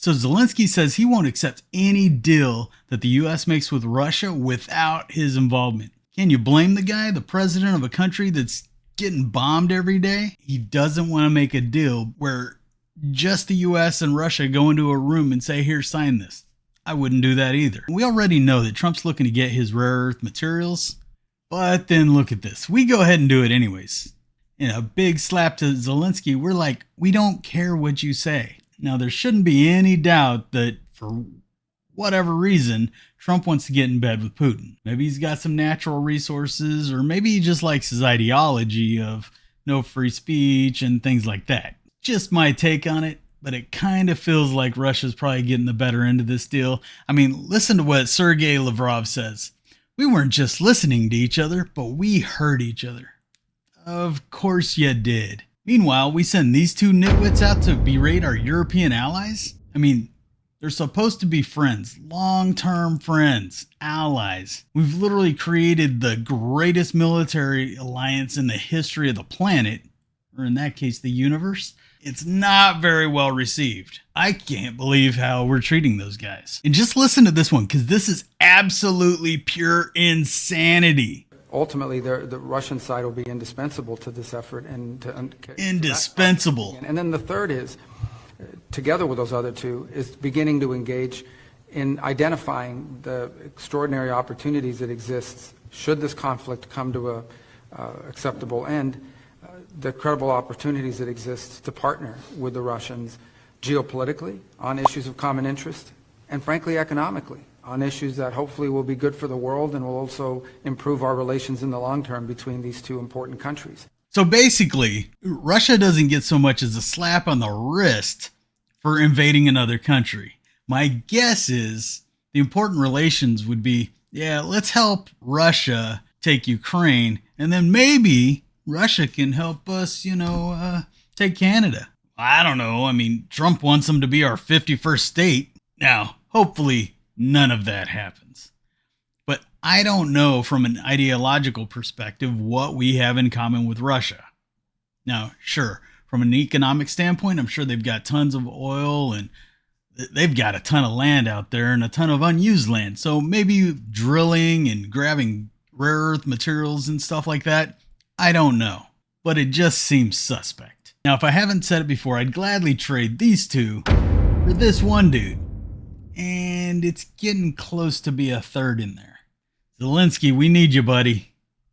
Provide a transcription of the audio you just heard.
So Zelensky says he won't accept any deal that the U.S. makes with Russia without his involvement. Can you blame the guy, the president of a country that's getting bombed every day? He doesn't want to make a deal where just the U.S. and Russia go into a room and say, here, sign this. I wouldn't do that either. We already know that Trump's looking to get his rare earth materials, but then look at this. We go ahead and do it anyways. In a big slap to Zelensky, we're like, we don't care what you say. Now, there shouldn't be any doubt that for whatever reason, Trump wants to get in bed with Putin. Maybe he's got some natural resources, or maybe he just likes his ideology of no free speech and things like that. Just my take on it, but it kind of feels like Russia's probably getting the better end of this deal. I mean, listen to what Sergei Lavrov says. We weren't just listening to each other, but we heard each other. Of course you did. Meanwhile, we send these two nitwits out to berate our European allies? I mean, they're supposed to be friends, long-term friends, allies. We've literally created the greatest military alliance in the history of the planet, or in that case, the universe. It's not very well received. I can't believe how we're treating those guys. And just listen to this one, because this is absolutely pure insanity. Ultimately, the Russian side will be indispensable to this effort. Indispensable. And then the third is, together with those other two, is beginning to engage in identifying the extraordinary opportunities that exist should this conflict come to a acceptable end, the credible opportunities that exist to partner with the Russians geopolitically on issues of common interest and frankly economically on issues that hopefully will be good for the world and will also improve our relations in the long term between these two important countries. So basically, Russia doesn't get so much as a slap on the wrist for invading another country. My guess is the important relations would be, yeah, let's help Russia take Ukraine, and then maybe Russia can help us, take Canada. I don't know. I mean, Trump wants them to be our 51st state. Now, hopefully none of that happens. But I don't know from an ideological perspective what we have in common with Russia. Now, sure, from an economic standpoint, I'm sure they've got tons of oil and they've got a ton of land out there and a ton of unused land. So maybe drilling and grabbing rare earth materials and stuff like that, I don't know. But it just seems suspect. Now, if I haven't said it before, I'd gladly trade these two for this one dude. And it's getting close to be a third in there. Zelensky, we need you, buddy.